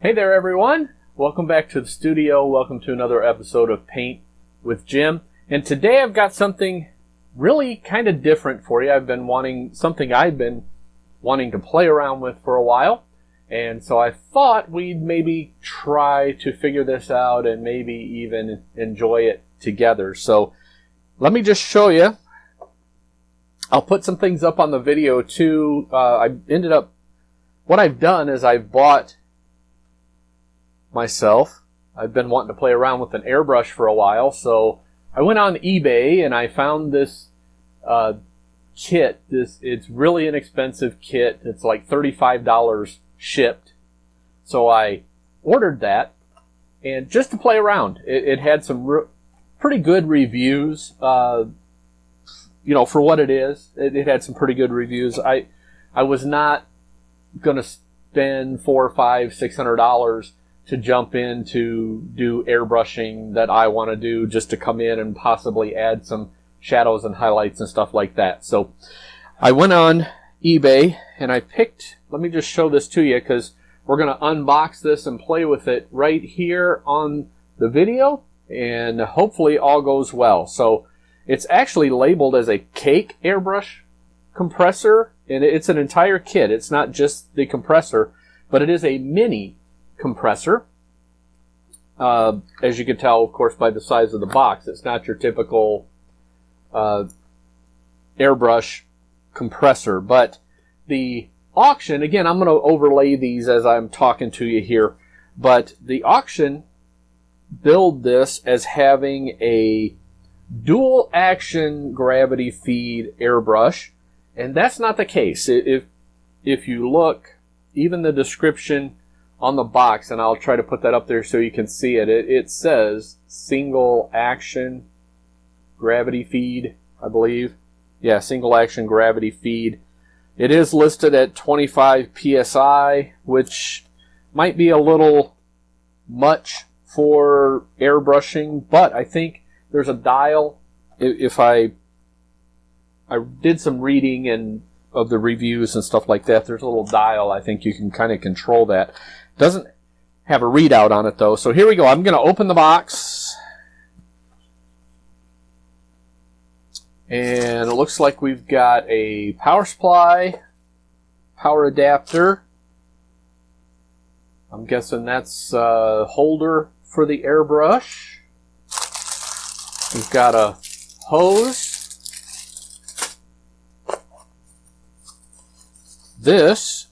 Hey there everyone, welcome back to the studio, welcome to another episode of Paint with Jim. And today I've got something really kind of different for you. I've been wanting to play around with for a while. And so I thought we'd maybe try to figure this out and maybe even enjoy it together. So let me just show you. I'll put some things up on the video too. What I've done is I've bought myself. I've been wanting to play around with an airbrush for a while, so I went on eBay and I found this kit. It's really inexpensive kit. It's like $35 shipped. So I ordered that, and just to play around. It had some pretty good reviews. For what it is, it had some pretty good reviews. I was not going to spend $400, $500, $600 to jump in to do airbrushing that I want to do, just to come in and possibly add some shadows and highlights and stuff like that. So I went on eBay and I picked, let me just show this to you because we're going to unbox this and play with it right here on the video, and hopefully all goes well. So it's actually labeled as a cake airbrush compressor, and it's an entire kit. It's not just the compressor, but it is a mini compressor. As you can tell, of course, by the size of the box, it's not your typical airbrush compressor. But the auction, again, I'm going to overlay these as I'm talking to you here, but the auction billed this as having a dual action gravity feed airbrush, and that's not the case. If you look, even the description on the box, and I'll try to put that up there so you can see it, it says single action gravity feed, I believe. Yeah, single action gravity feed. It is listed at 25 psi, which might be a little much for airbrushing, but I think there's a dial. If I did some reading and of the reviews and stuff like that, there's a little dial. I think you can kind of control that. Doesn't have a readout on it though. So here we go. I'm going to open the box, and it looks like we've got a power supply, power adapter. I'm guessing that's a holder for the airbrush. We've got a hose. This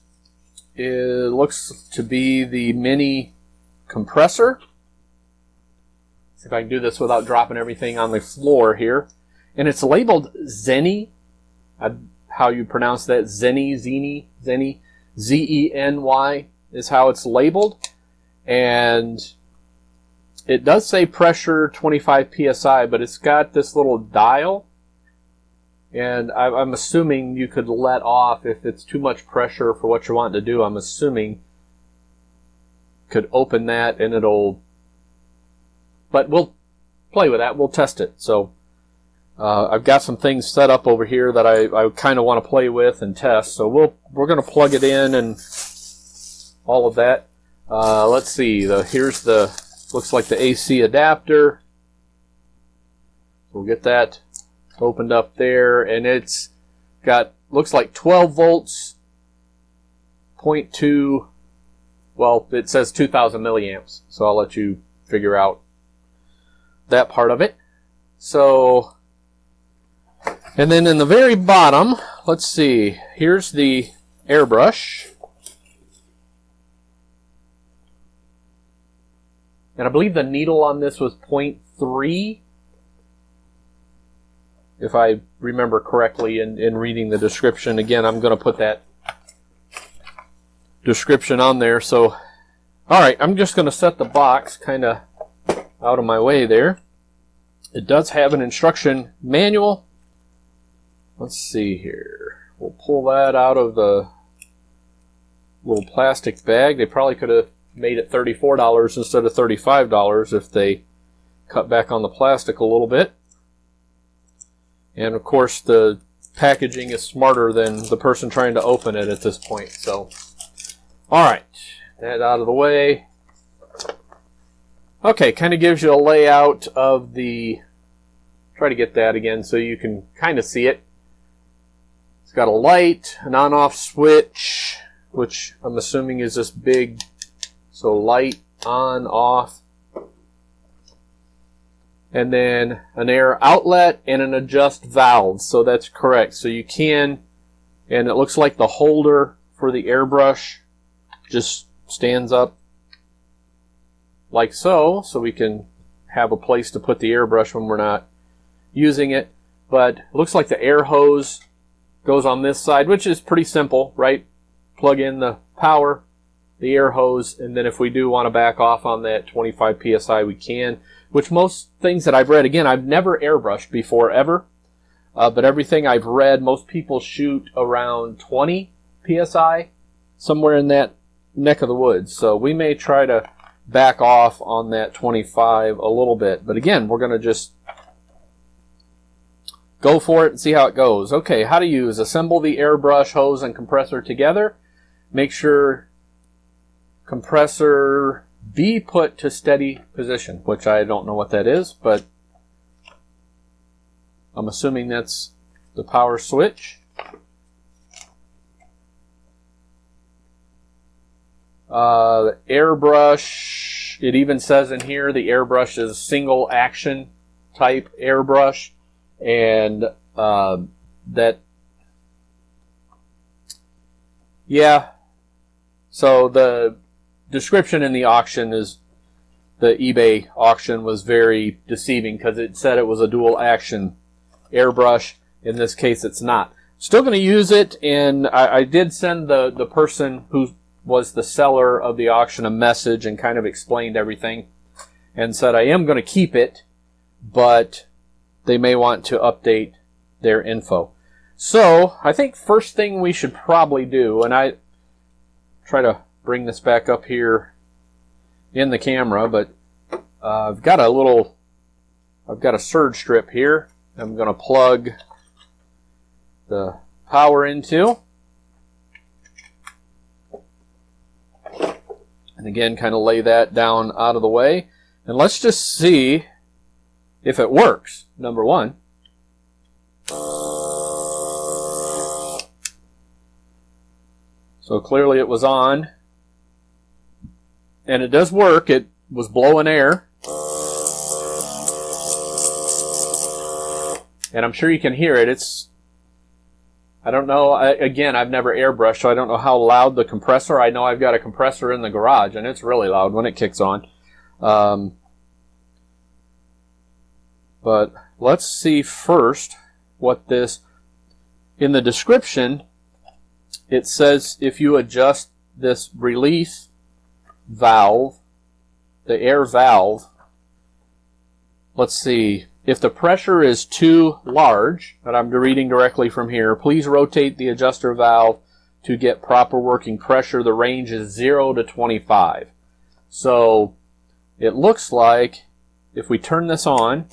looks to be the mini compressor. See if I can do this without dropping everything on the floor here. And it's labeled Zeny. How you pronounce that? Zeny. Z-E-N-Y is how it's labeled. And it does say pressure 25 psi, but it's got this little dial. And I'm assuming you could let off if it's too much pressure for what you're wanting to do. I'm assuming could open that and it'll... But we'll play with that. We'll test it. So I've got some things set up over here that I kind of want to play with and test. So we're going to plug it in and all of that. Let's see. Here's the... Looks like the AC adapter. We'll get that opened up there, and it's got, looks like 12 volts, 0.2, well, it says 2000 milliamps, so I'll let you figure out that part of it. So, and then in the very bottom, let's see, here's the airbrush. And I believe the needle on this was 0.3. If I remember correctly in reading the description. Again, I'm going to put that description on there. So, alright, I'm just going to set the box kind of out of my way there. It does have an instruction manual. Let's see here. We'll pull that out of the little plastic bag. They probably could have made it $34 instead of $35 if they cut back on the plastic a little bit. And of course the packaging is smarter than the person trying to open it at this point. So, alright, that out of the way. Okay, kind of gives you a layout of the, try to get that again so you can kind of see it. It's got a light, an on-off switch, which I'm assuming is this big, so light, on, off. And then an air outlet and an adjust valve, so that's correct. So you can, and it looks like the holder for the airbrush just stands up like so we can have a place to put the airbrush when we're not using it. But it looks like the air hose goes on this side, which is pretty simple, right? Plug in the power, the air hose, and then if we do want to back off on that 25 psi, we can, which most things that I've read, again, I've never airbrushed before ever, but everything I've read, most people shoot around 20 psi, somewhere in that neck of the woods. So we may try to back off on that 25 a little bit, but again, we're going to just go for it and see how it goes. Okay, how to use: assemble the airbrush, hose, and compressor together. Make sure compressor be put to steady position, which I don't know what that is, but I'm assuming that's the power switch. The airbrush, it even says in here the airbrush is single action type airbrush, and that, yeah, so the description in the auction is, the eBay auction was very deceiving because it said it was a dual action airbrush. In this case, it's not. Still going to use it, and I did send the person who was the seller of the auction a message and kind of explained everything and said I am going to keep it, but they may want to update their info. So I think first thing we should probably do, and I try to bring this back up here in the camera, but I've got a surge strip here I'm going to plug the power into. And again, kind of lay that down out of the way. And let's just see if it works, number one. So clearly it was on. And it does work. It was blowing air. And I'm sure you can hear it. It's, I don't know, again, I've never airbrushed, so I don't know how loud the compressor. I know I've got a compressor in the garage, and it's really loud when it kicks on. But let's see first what this, in the description, it says if you adjust this release valve, the air valve, let's see, if the pressure is too large, and I'm reading directly from here, please rotate the adjuster valve to get proper working pressure. The range is 0 to 25. So it looks like if we turn this on,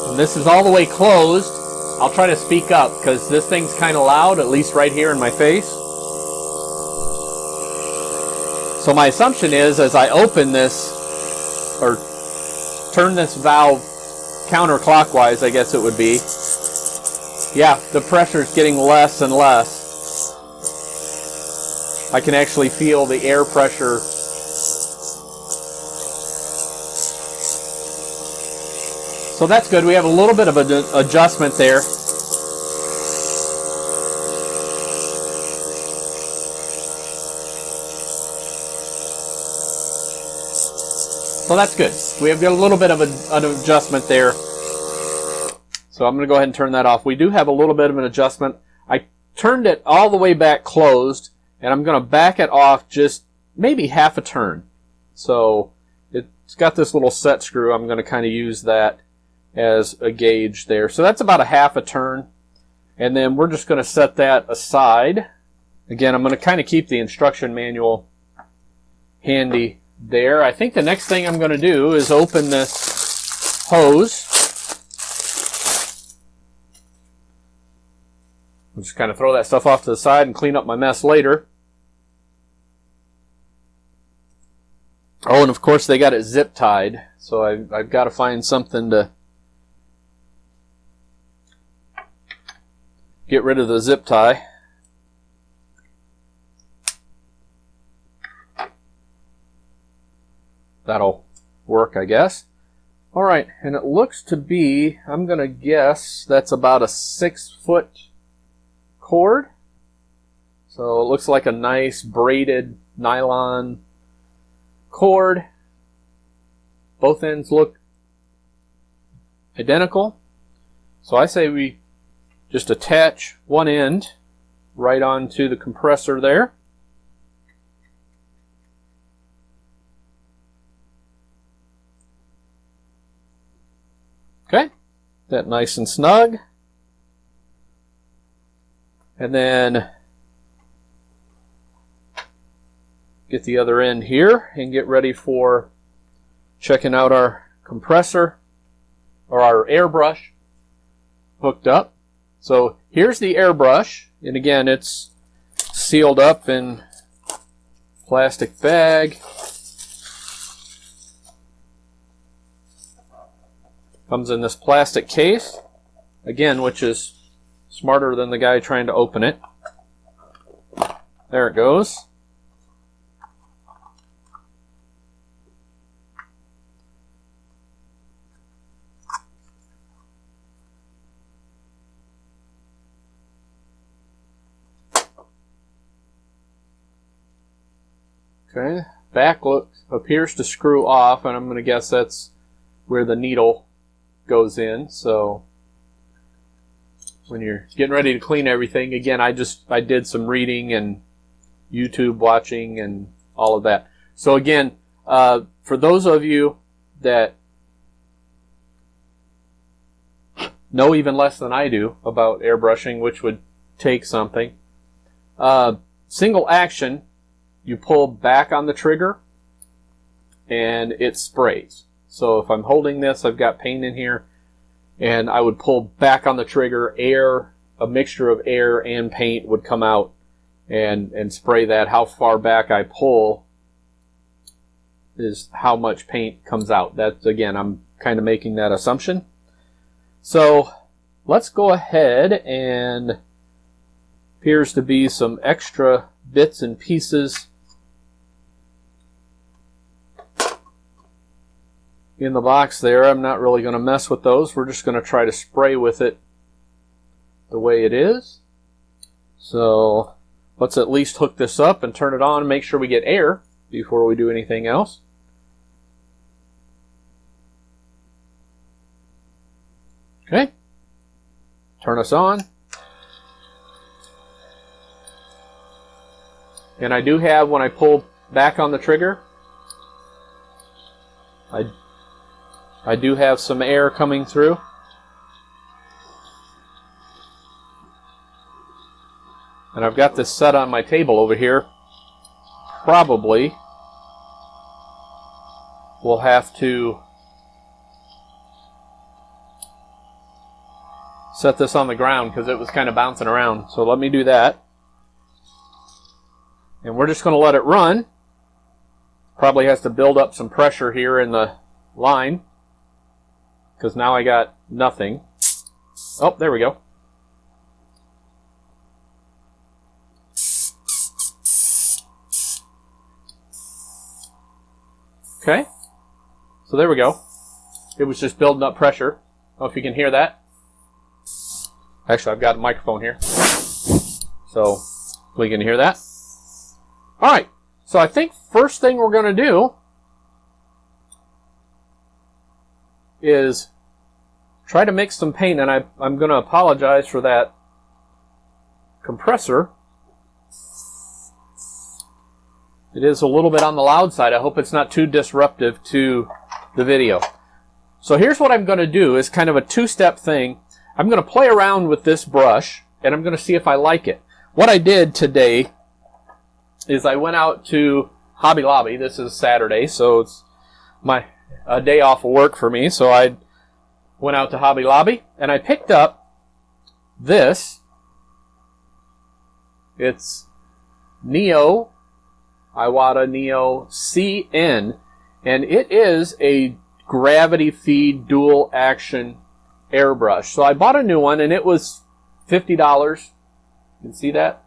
and this is all the way closed, I'll try to speak up because this thing's kind of loud, at least right here in my face. So my assumption is as I open this, or turn this valve counterclockwise, I guess it would be, yeah, the pressure's getting less and less. I can actually feel the air pressure. So that's good. We have a little bit of an adjustment there. So that's good. We have got a little bit of an adjustment there. So I'm going to go ahead and turn that off. We do have a little bit of an adjustment. I turned it all the way back closed, and I'm going to back it off just maybe half a turn. So it's got this little set screw. I'm going to kind of use that as a gauge there. So that's about a half a turn. And then we're just going to set that aside. Again, I'm going to kind of keep the instruction manual handy there. I think the next thing I'm going to do is open this hose. I'll just kind of throw that stuff off to the side and clean up my mess later. Oh, and of course they got it zip tied, so I've got to find something to get rid of the zip tie. That'll work, I guess. All right, and it looks to be, I'm going to guess that's about a 6-foot cord. So it looks like a nice braided nylon cord. Both ends look identical. So I say we just attach one end right onto the compressor there. Okay, that nice and snug. And then get the other end here and get ready for checking out our compressor or our airbrush hooked up. So here's the airbrush, and again it's sealed up in plastic bag. Comes in this plastic case, again, which is smarter than the guy trying to open it. There it goes. Okay, back appears to screw off, and I'm going to guess that's where the needle goes in. So when you're getting ready to clean everything, again, I did some reading and YouTube watching and all of that. So again, for those of you that know even less than I do about airbrushing, which would take something, single action, you pull back on the trigger and it sprays. So if I'm holding this, I've got paint in here, and I would pull back on the trigger, a mixture of air and paint would come out and spray that. How far back I pull is how much paint comes out. That's, again, I'm kind of making that assumption. So let's go ahead, and appears to be some extra bits and pieces in the box there. I'm not really going to mess with those. We're just going to try to spray with it the way it is. So let's at least hook this up and turn it on and make sure we get air before we do anything else. Okay, turn us on. And I do have, when I pull back on the trigger, I do have some air coming through. And I've got this set on my table over here. Probably we'll have to set this on the ground because it was kind of bouncing around. So let me do that. And we're just going to let it run. Probably has to build up some pressure here in the line, because now I got nothing. Oh, there we go. Okay, so there we go. It was just building up pressure. I don't know if you can hear that. Actually, I've got a microphone here, so we can hear that. All right, so I think first thing we're going to do is try to mix some paint, and I'm going to apologize for that compressor. It is a little bit on the loud side. I hope it's not too disruptive to the video. So here's what I'm going to do, is kind of a two-step thing. I'm going to play around with this brush, and I'm going to see if I like it. What I did today is I went out to Hobby Lobby. This is Saturday, so it's a day off of work for me, so I went out to Hobby Lobby and I picked up this. It's Iwata Neo CN, And it is a gravity feed dual action airbrush. So I bought a new one, and it was $50. You can see that?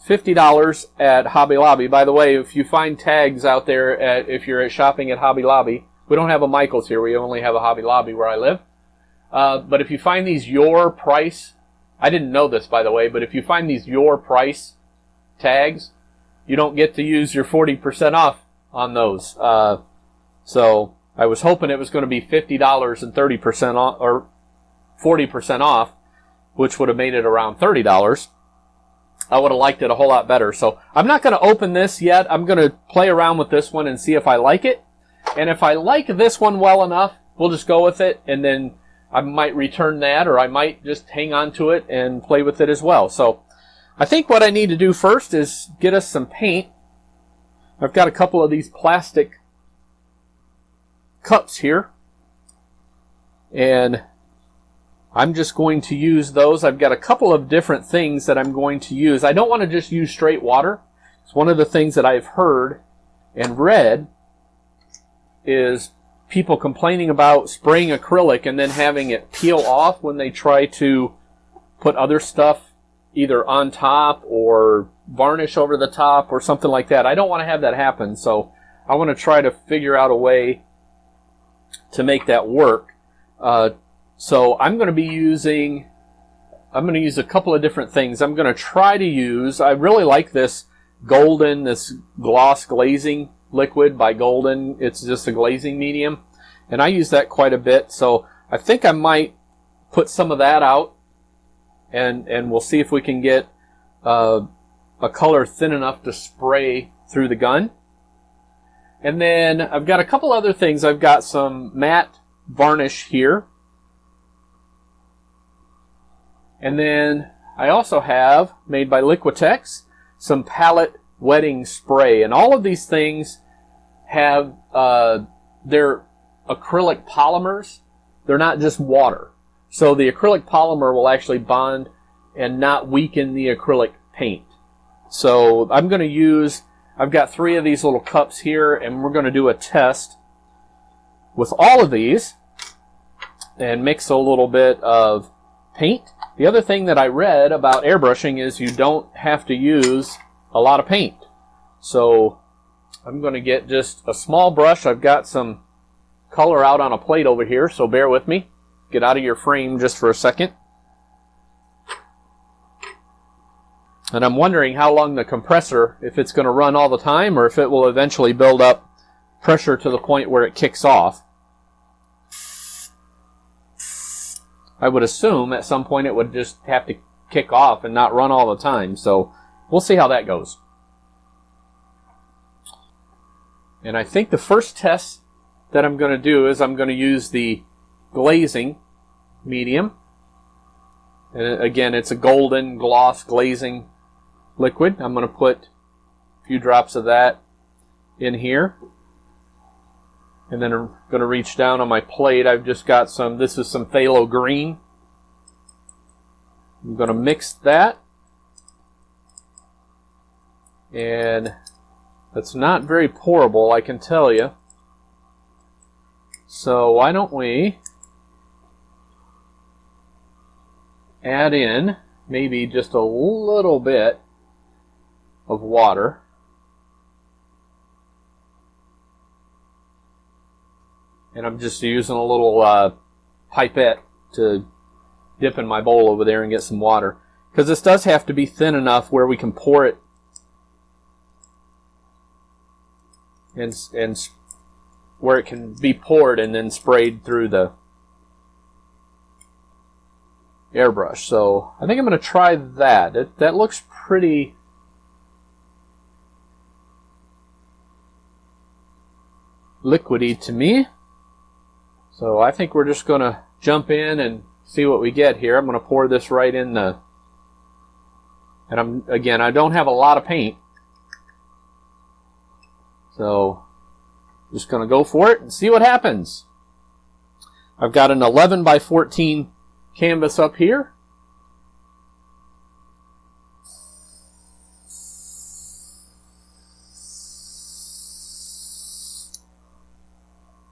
$50 at Hobby Lobby. By the way, if you find tags out there, if you're shopping at Hobby Lobby, we don't have a Michael's here. We only have a Hobby Lobby where I live. But if you find these your price, I didn't know this, by the way, but if you find these your price tags, you don't get to use your 40% off on those. So I was hoping it was going to be $50 and 30% off, or 40% off, which would have made it around $30. I would have liked it a whole lot better. So I'm not going to open this yet. I'm going to play around with this one and see if I like it. And if I like this one well enough, we'll just go with it. And then I might return that, or I might just hang on to it and play with it as well. So I think what I need to do first is get us some paint. I've got a couple of these plastic cups here. And I'm just going to use those. I've got a couple of different things that I'm going to use. I don't want to just use straight water. It's one of the things that I've heard and read is people complaining about spraying acrylic and then having it peel off when they try to put other stuff either on top or varnish over the top or something like that. I don't want to have that happen, so I want to try to figure out a way to make that work. So I'm going to use a couple of different things. I'm going to try to use, I really like this gloss glazing liquid by Golden. It's just a glazing medium, and I use that quite a bit. So I think I might put some of that out, and we'll see if we can get a color thin enough to spray through the gun. And then I've got a couple other things. I've got some matte varnish here. And then I also have, made by Liquitex, some palette wetting spray. And all of these things have their acrylic polymers. They're not just water. So the acrylic polymer will actually bond and not weaken the acrylic paint. So I'm going to use, I've got 3 of these little cups here, and we're going to do a test with all of these and mix a little bit of paint. The other thing that I read about airbrushing is you don't have to use a lot of paint. So I'm going to get just a small brush. I've got some color out on a plate over here, so bear with me. Get out of your frame just for a second. And I'm wondering how long the compressor, if it's going to run all the time or if it will eventually build up pressure to the point where it kicks off. I would assume at some point it would just have to kick off and not run all the time. So we'll see how that goes. And I think the first test that I'm going to do is I'm going to use the glazing medium. And again, it's a golden gloss glazing liquid. I'm going to put a few drops of that in here. And then I'm going to reach down on my plate. I've just got some, this is some phthalo green. I'm going to mix that. And that's not very pourable, I can tell you. So why don't we add in maybe just a little bit of water. And I'm just using a little pipette to dip in my bowl over there and get some water. Because this does have to be thin enough where we can pour it and where it can be poured and then sprayed through the airbrush. So I think I'm going to try that. That looks pretty liquidy to me. So I think we're just going to jump in and see what we get here. I'm going to pour this right in the, and again, I don't have a lot of paint. So just going to go for it and see what happens. I've got an 11 by 14 canvas up here.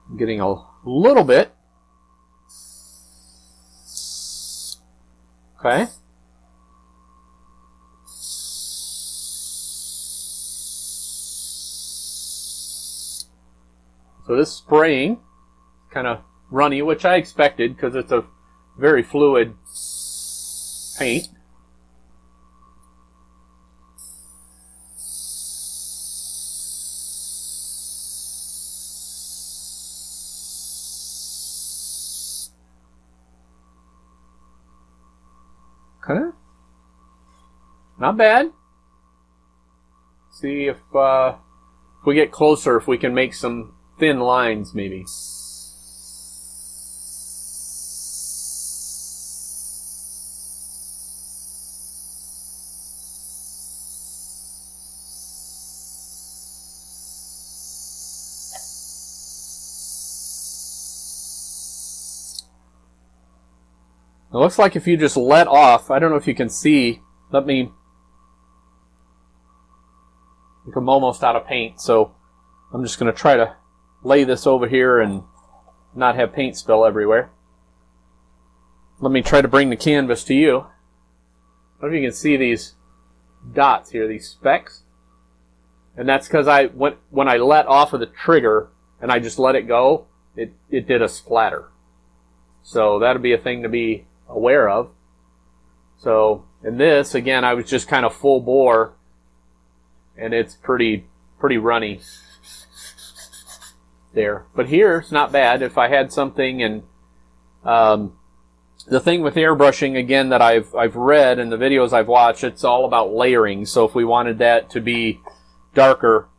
I'm getting a little bit. Okay. So this spraying, kind of runny, which I expected because it's a very fluid paint. Okay. Not bad. See if we get closer, if we can make some thin lines maybe. It looks like if you just let off, I don't know if you can see, I'm almost out of paint, so I'm just going to try to lay this over here and not have paint spill everywhere. Let me try to bring the canvas to you. I don't know if you can see these dots here, these specks. And that's because when I let off of the trigger and I just let it go, it did a splatter. So that'll be a thing to be aware of. So in this, again, I was just kind of full bore, and it's pretty runny there. But here, it's not bad. If I had something, and the thing with airbrushing, again, that I've read in the videos I've watched, it's all about layering. So if we wanted that to be darker,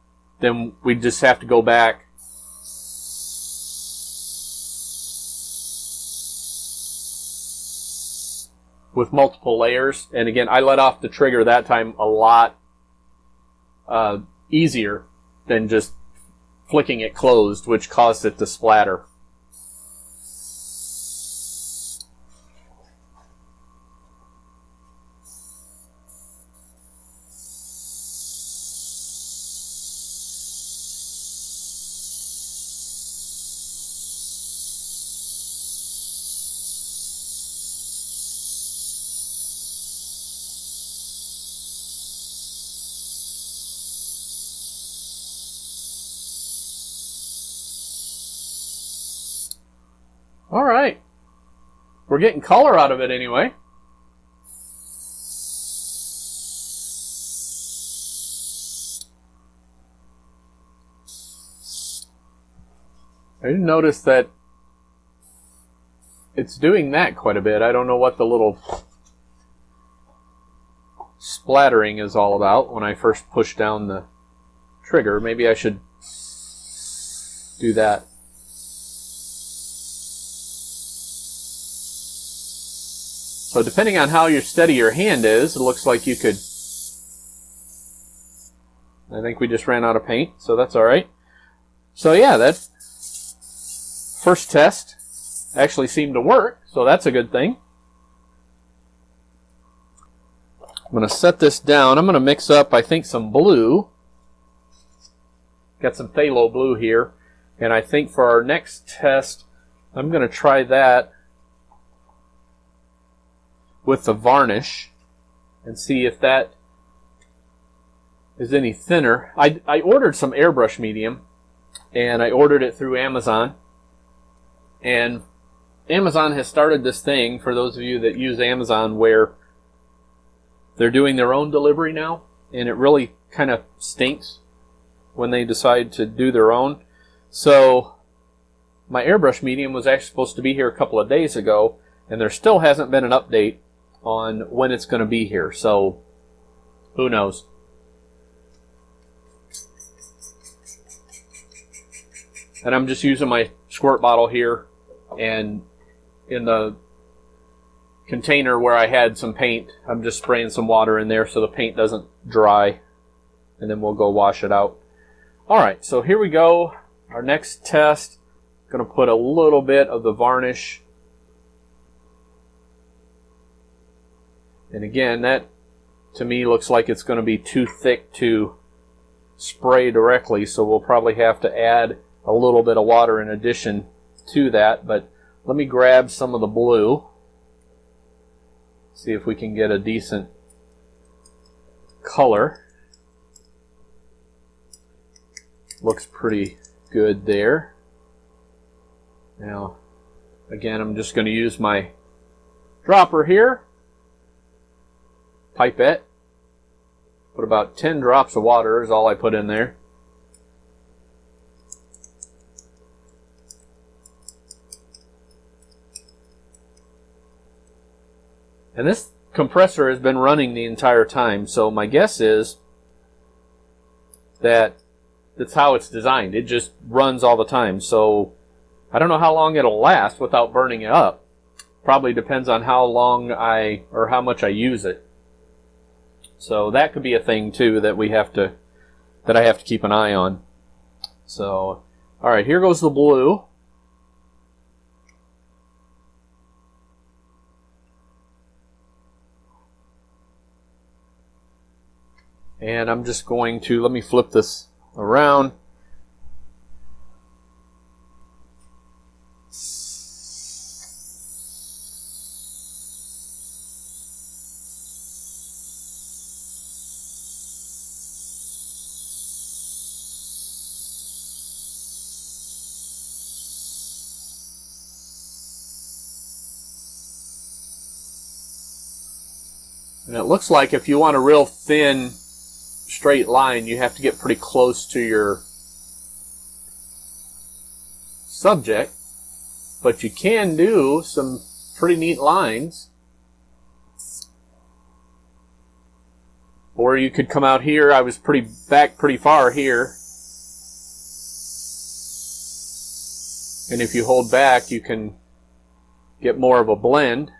then we'd just have to go back with multiple layers. And again, I let off the trigger that time a lot easier than just flicking it closed, which caused it to splatter. All right. We're getting color out of it anyway. I didn't notice that it's doing that quite a bit. I don't know what the little splattering is all about when I first push down the trigger. Maybe I should do that. So depending on how steady your hand is, it looks like you could... I think we just ran out of paint, so that's all right. So yeah, that first test actually seemed to work, so that's a good thing. I'm going to set this down. I'm going to mix up, I think, some blue. Got some phthalo blue here. And I think for our next test, I'm going to try that with the varnish and see if that is any thinner. I ordered some airbrush medium, and I ordered it through Amazon. And Amazon has started this thing, for those of you that use Amazon, where they're doing their own delivery now, and it really kind of stinks when they decide to do their own. So my airbrush medium was actually supposed to be here a couple of days ago, and there still hasn't been an update on when it's going to be here. So who knows? And I'm just using my squirt bottle here, and in the container where I had some paint, I'm just spraying some water in there so the paint doesn't dry, and then we'll go wash it out. Alright, so here we go. Our next test, I'm going to put a little bit of the varnish. And again, that to me looks like it's going to be too thick to spray directly, so we'll probably have to add a little bit of water in addition to that. But let me grab some of the blue. See if we can get a decent color. Looks pretty good there. Now, again, I'm just going to use my dropper here. Pipette. Put about 10 drops of water is all I put in there. And this compressor has been running the entire time, so my guess is that that's how it's designed. It just runs all the time. So I don't know how long it'll last without burning it up. Probably depends on how long or how much I use it. So that could be a thing too that I have to keep an eye on. So, all right, here goes the blue. And I'm just going to, let me flip this around. And it looks like if you want a real thin straight line, you have to get pretty close to your subject, but you can do some pretty neat lines. Or you could come out here. I was back pretty far here, and if you hold back, you can get more of a blend.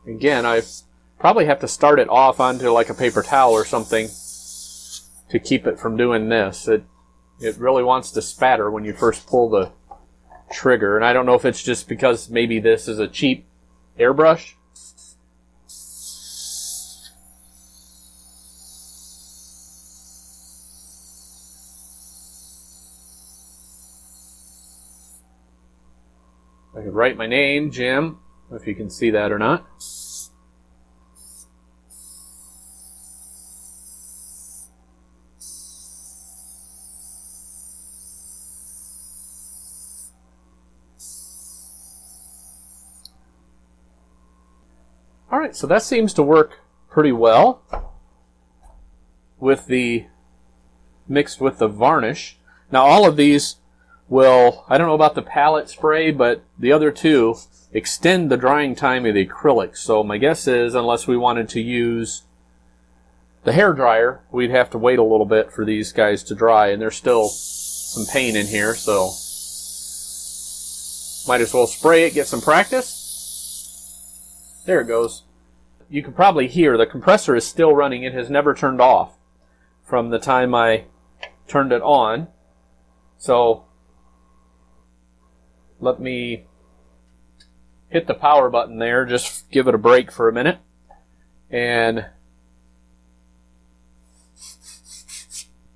Again, I probably have to start it off onto like a paper towel or something to keep it from doing this. It really wants to spatter when you first pull the trigger. And I don't know if it's just because maybe this is a cheap airbrush. I could write my name, Jim, if you can see that or not. All right, so that seems to work pretty well with mixed with the varnish. Now all of these will, I don't know about the palette spray, but the other two extend the drying time of the acrylic. So my guess is, unless we wanted to use the hair dryer, we'd have to wait a little bit for these guys to dry, and there's still some paint in here, so might as well spray it, get some practice. There it goes. You can probably hear the compressor is still running. It has never turned off from the time I turned it on. So let me hit the power button there, just give it a break for a minute. And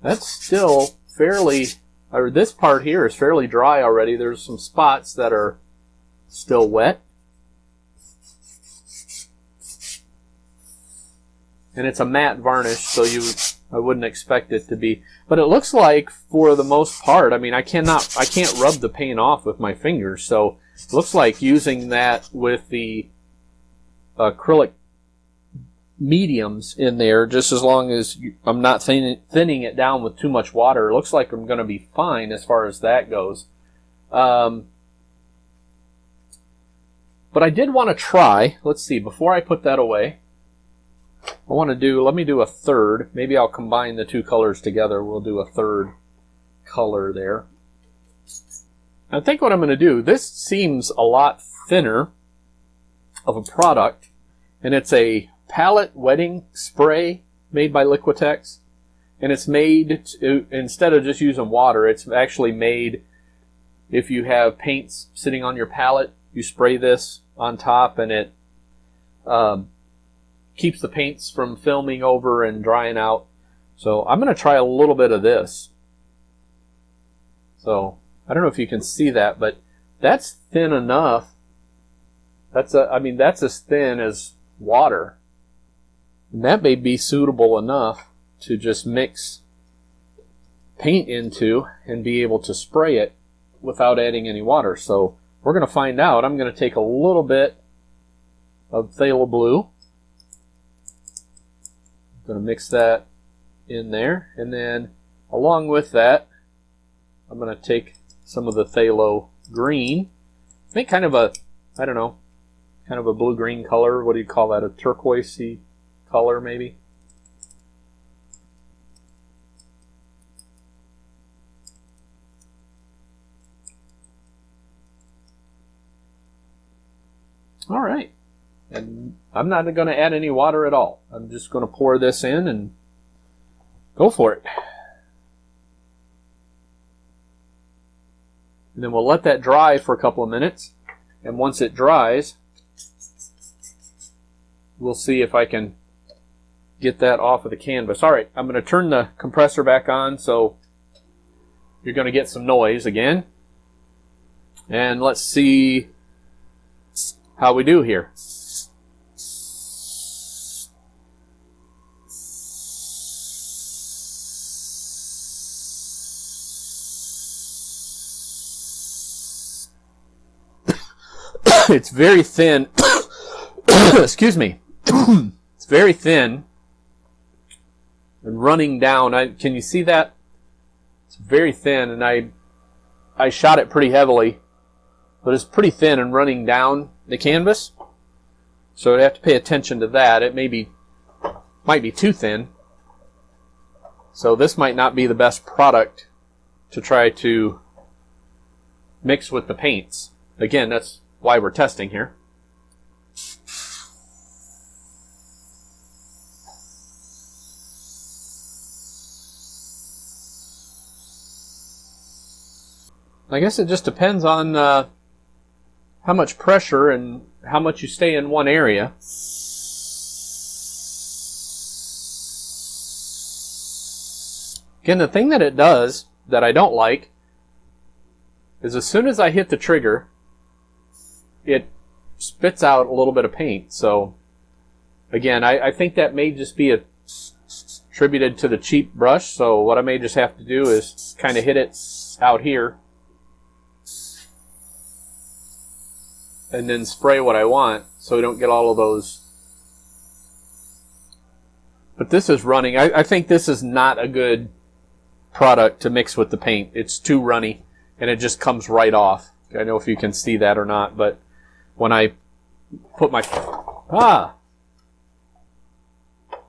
that's still fairly, or this part here is fairly dry already. There's some spots that are still wet. And it's a matte varnish, so I wouldn't expect it to be. But it looks like, for the most part, I mean, I can't rub the paint off with my fingers, so it looks like using that with the acrylic mediums in there, just as long as I'm not thinning it down with too much water, it looks like I'm going to be fine as far as that goes. But I did want to try, let's see, before I put that away, let me do a third. Maybe I'll combine the two colors together. We'll do a third color there. I think what I'm going to do, this seems a lot thinner of a product, and it's a palette wetting spray made by Liquitex, and it's made to, instead of just using water, it's actually made, if you have paints sitting on your palette, you spray this on top, and it keeps the paints from filming over and drying out. So I'm going to try a little bit of this. So I don't know if you can see that, but that's thin enough. That's as thin as water. And that may be suitable enough to just mix paint into and be able to spray it without adding any water. So we're going to find out. I'm going to take a little bit of phthalo blue. I'm going to mix that in there, and then along with that I'm going to take some of the phthalo green, make kind of a, I don't know, kind of a blue-green color. What do you call that? A turquoisey color, maybe? All right. And I'm not going to add any water at all. I'm just going to pour this in and go for it. And then we'll let that dry for a couple of minutes. And once it dries, we'll see if I can get that off of the canvas. All right, I'm going to turn the compressor back on, so you're going to get some noise again. And let's see how we do here. It's very thin. Excuse me. It's very thin and running down. Can you see that? It's very thin, and I shot it pretty heavily, but it's pretty thin and running down the canvas. So I have to pay attention to that. It might be too thin. So this might not be the best product to try to mix with the paints. Again, that's why we're testing here. I guess it just depends on how much pressure and how much you stay in one area. Again, the thing that it does that I don't like is as soon as I hit the trigger, it spits out a little bit of paint. So again, I think that may just be attributed to the cheap brush. So what I may just have to do is kind of hit it out here and then spray what I want so we don't get all of those. But this is running. I think this is not a good product to mix with the paint. It's too runny and it just comes right off. I don't know if you can see that or not, but when I put my...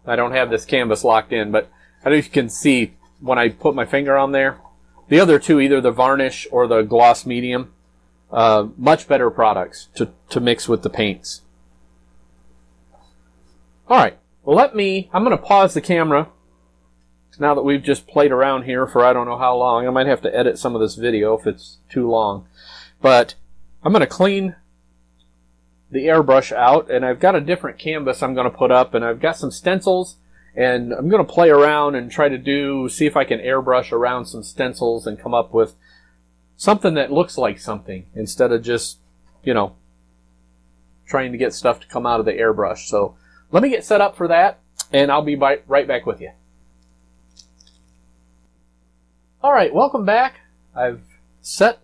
I don't have this canvas locked in, but I don't know if you can see when I put my finger on there. The other two, either the varnish or the gloss medium, much better products to mix with the paints. Alright, well I'm going to pause the camera now that we've just played around here for I don't know how long. I might have to edit some of this video if it's too long. But I'm going to clean the airbrush out, and I've got a different canvas I'm going to put up, and I've got some stencils, and I'm going to play around and try to see if I can airbrush around some stencils and come up with something that looks like something instead of just, you know, trying to get stuff to come out of the airbrush. So let me get set up for that, and I'll be right back with you. Alright, welcome back. I've set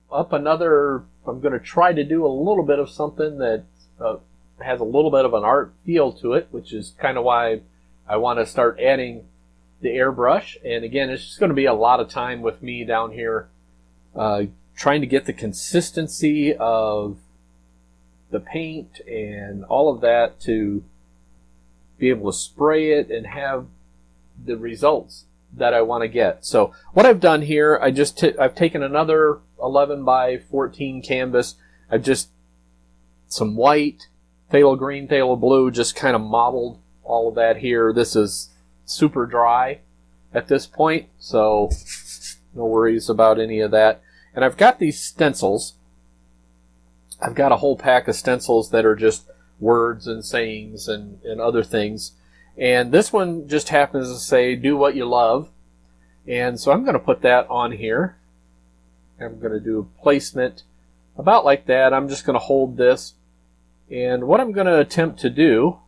up another... I'm going to try to do a little bit of something that has a little bit of an art feel to it, which is kind of why I want to start adding the airbrush. And again, it's just going to be a lot of time with me down here trying to get the consistency of the paint and all of that to be able to spray it and have the results that I want to get. So what I've done here, I've taken another 11 by 14 canvas. I've just some white, phthalo green, phthalo blue, just kind of modeled all of that here. This is super dry at this point, so no worries about any of that. And I've got these stencils. I've got a whole pack of stencils that are just words and sayings and other things. And this one just happens to say, do what you love. And so I'm going to put that on here. I'm going to do a placement about like that. I'm just going to hold this. And what I'm going to attempt to do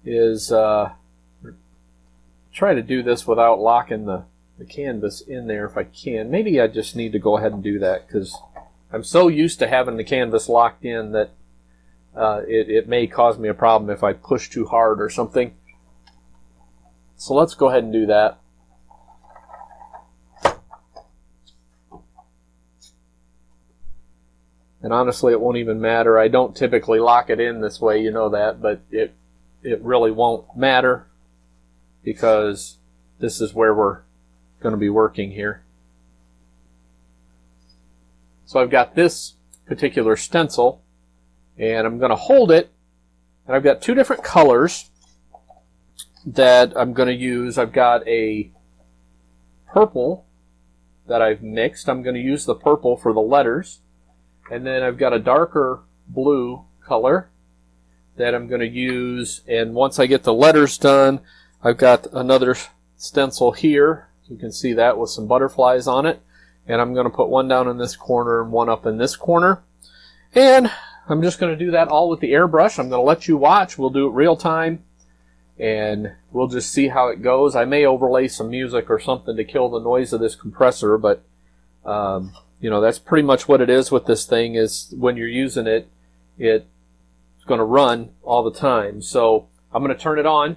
is try to do this without locking the canvas in there if I can. Maybe I just need to go ahead and do that because I'm so used to having the canvas locked in that it may cause me a problem if I push too hard or something. So let's go ahead and do that. And honestly, it won't even matter. I don't typically lock it in this way, you know that, but it really won't matter because this is where we're going to be working here. So I've got this particular stencil, and I'm going to hold it, and I've got two different colors that I'm going to use. I've got a purple that I've mixed. I'm going to use the purple for the letters. And then I've got a darker blue color that I'm going to use. And once I get the letters done, I've got another stencil here. You can see that with some butterflies on it. And I'm going to put one down in this corner and one up in this corner. And I'm just going to do that all with the airbrush. I'm going to let you watch. We'll do it real time. And we'll just see how it goes. I may overlay some music or something to kill the noise of this compressor, but you know, that's pretty much what it is with this thing. Is when you're using it, it's going to run all the time. So I'm going to turn it on.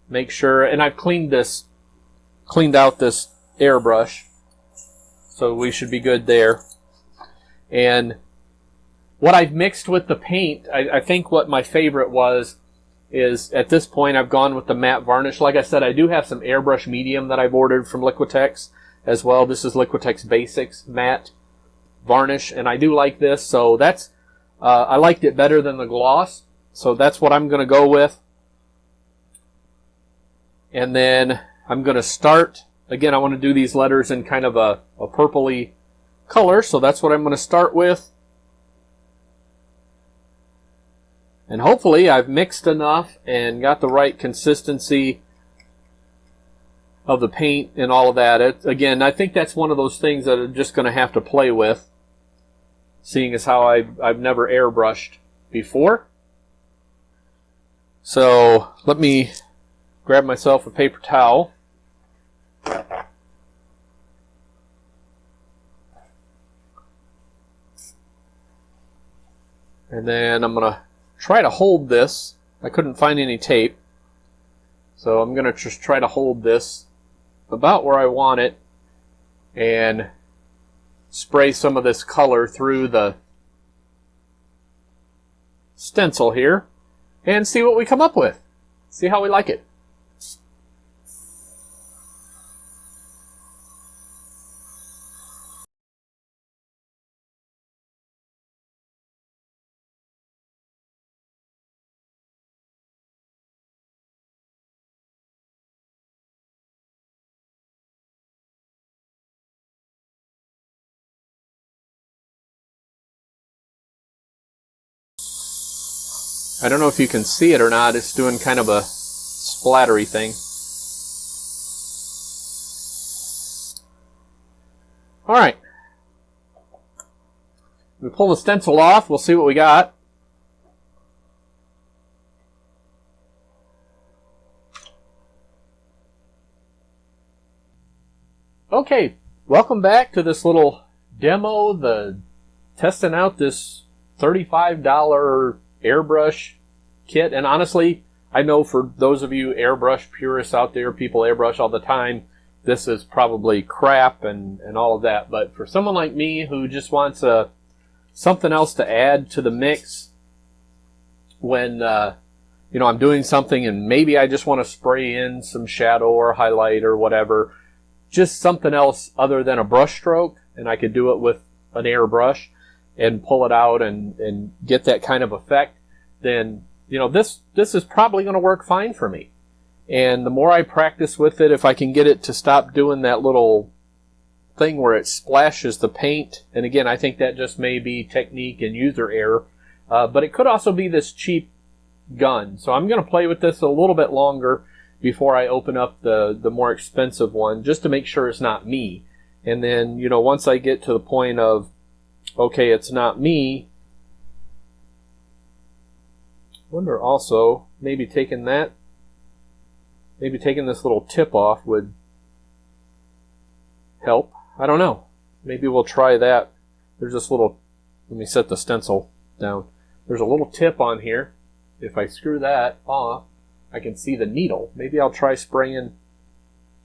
Make sure, and I've cleaned out this airbrush, so we should be good there. And what I've mixed with the paint, I think what my favorite is at this point I've gone with the matte varnish. Like I said, I do have some airbrush medium that I've ordered from Liquitex as well. This is Liquitex Basics matte varnish, and I do like this. So that's I liked it better than the gloss, so that's what I'm going to go with. And then I'm going to start again. I want to do these letters in kind of a purpley color, so that's what I'm going to start with. And hopefully I've mixed enough and got the right consistency of the paint and all of that. Again, I think that's one of those things that I'm just going to have to play with, seeing as how I've never airbrushed before. So let me grab myself a paper towel. And then I'm going to try to hold this. I couldn't find any tape, so I'm going to just try to hold this about where I want it and spray some of this color through the stencil here and see what we come up with. See how we like it. I don't know if you can see it or not. It's doing kind of a splattery thing. All right. We pull the stencil off. We'll see what we got. Okay, welcome back to this little demo, testing out this $35 airbrush kit. And honestly, I know for those of you airbrush purists out there, people airbrush all the time, this is probably crap and all of that. But for someone like me who just wants something else to add to the mix when you know, I'm doing something and maybe I just want to spray in some shadow or highlight or whatever, just something else other than a brush stroke, and I could do it with an airbrush and pull it out and get that kind of effect, then, you know, this is probably going to work fine for me. And the more I practice with it, if I can get it to stop doing that little thing where it splashes the paint, and again, I think that just may be technique and user error, But it could also be this cheap gun. So I'm going to play with this a little bit longer before I open up the more expensive one, just to make sure it's not me. And then, you know, once I get to the point of, okay, it's not me, I wonder also, maybe taking this little tip off would help. I don't know. Maybe we'll try that. There's this little, let me set the stencil down. There's a little tip on here. If I screw that off, I can see the needle. Maybe I'll try spraying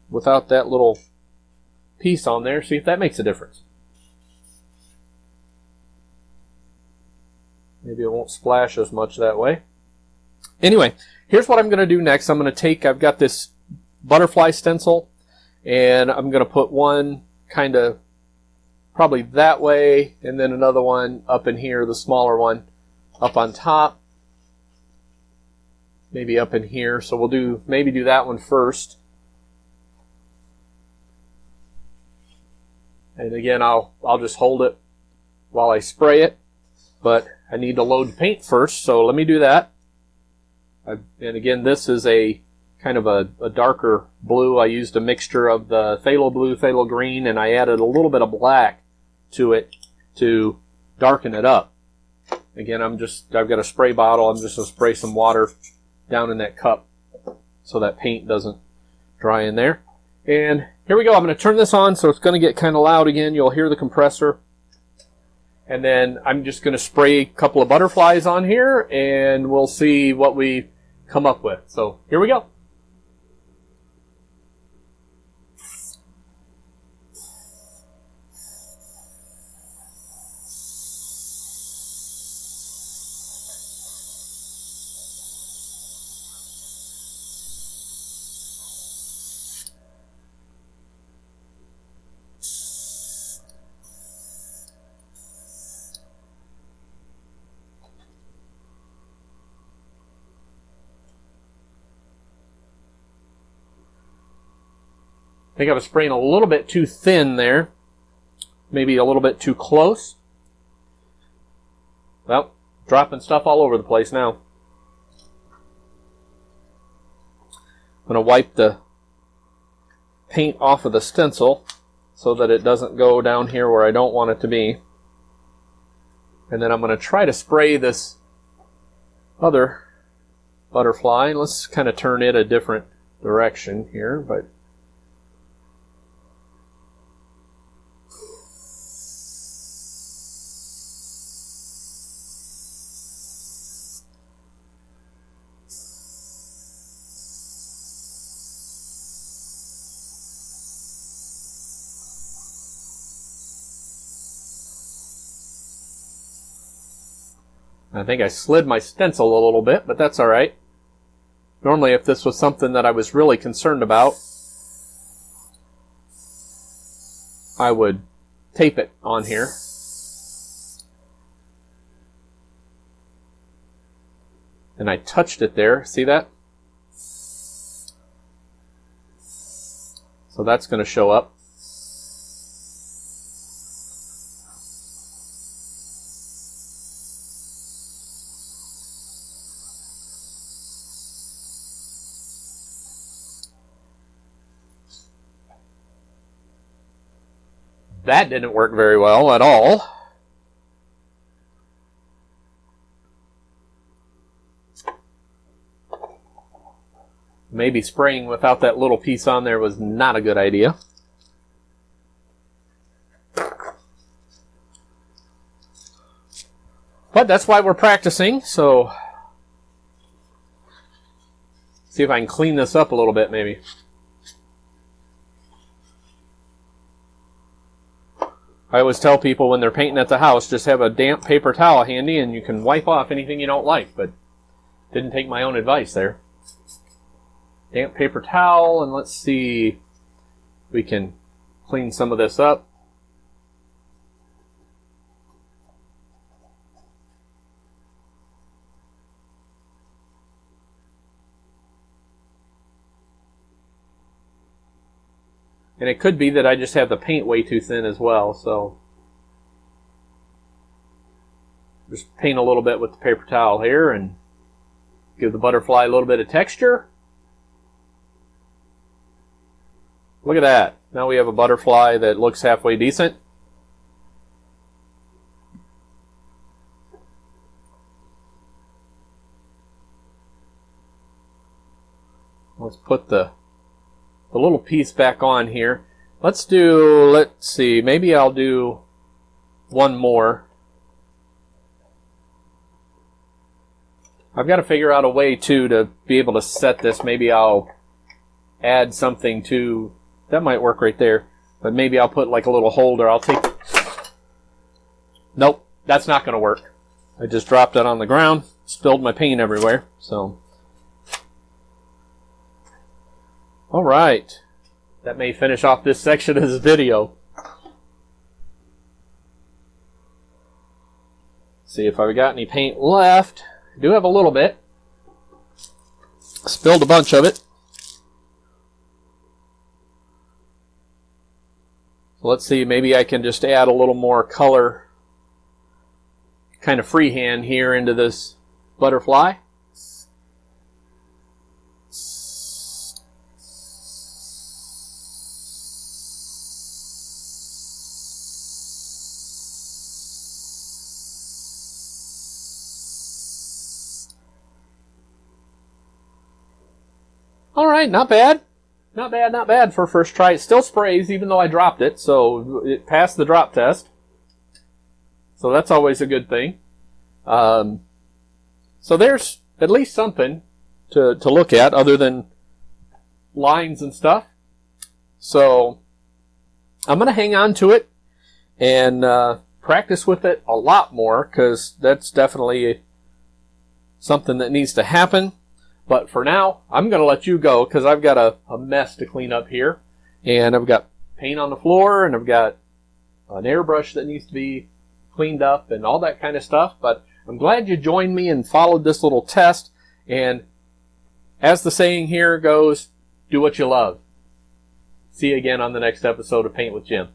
without that little piece on there, see if that makes a difference. Maybe it won't splash as much that way. Anyway, here's what I'm going to do next. I'm going to take, I've got this butterfly stencil, and I'm going to put one kind of probably that way, and then another one up in here, the smaller one, up on top. Maybe up in here. So we'll maybe do that one first. And again, I'll just hold it while I spray it. But I need to load paint first, so let me do that. And again, this is a kind of a darker blue. I used a mixture of the phthalo blue, phthalo green, and I added a little bit of black to it to darken it up. Again, I've got a spray bottle. I'm just going to spray some water down in that cup so that paint doesn't dry in there. And here we go. I'm going to turn this on, so it's going to get kind of loud again. You'll hear the compressor. And then I'm just going to spray a couple of butterflies on here, and we'll see what we come up with. So here we go. I think I was spraying a little bit too thin there. Maybe a little bit too close. Well, dropping stuff all over the place now. I'm going to wipe the paint off of the stencil so that it doesn't go down here where I don't want it to be. And then I'm going to try to spray this other butterfly. Let's kind of turn it a different direction here, but I think I slid my stencil a little bit, but that's all right. Normally, if this was something that I was really concerned about, I would tape it on here. And I touched it there. See that? So that's going to show up. That didn't work very well at all. Maybe spraying without that little piece on there was not a good idea. But that's why we're practicing, so see if I can clean this up a little bit maybe. I always tell people when they're painting at the house, just have a damp paper towel handy and you can wipe off anything you don't like, but didn't take my own advice there. Damp paper towel, and let's see if we can clean some of this up. And it could be that I just have the paint way too thin as well, so Just paint a little bit with the paper towel here and give the butterfly a little bit of texture. Look at that. Now we have a butterfly that looks halfway decent. Let's put the little piece back on here. Let's see, maybe I'll do one more. I've got to figure out a way too to be able to set this. Maybe I'll add something to, that might work right there, but maybe I'll put like a little holder. Nope, that's not going to work. I just dropped it on the ground, spilled my paint everywhere, so. All right, that may finish off this section of this video. See if I've got any paint left. I do have a little bit. Spilled a bunch of it. So let's see, maybe I can just add a little more color, kind of freehand here into this butterfly. All right, not bad. Not bad, not bad for first try. It still sprays even though I dropped it, so it passed the drop test. So that's always a good thing. So there's at least something to look at other than lines and stuff. So I'm going to hang on to it and practice with it a lot more, because that's definitely something that needs to happen. But for now, I'm going to let you go because I've got a mess to clean up here. And I've got paint on the floor, and I've got an airbrush that needs to be cleaned up and all that kind of stuff. But I'm glad you joined me and followed this little test. And as the saying here goes, do what you love. See you again on the next episode of Paint with Jim.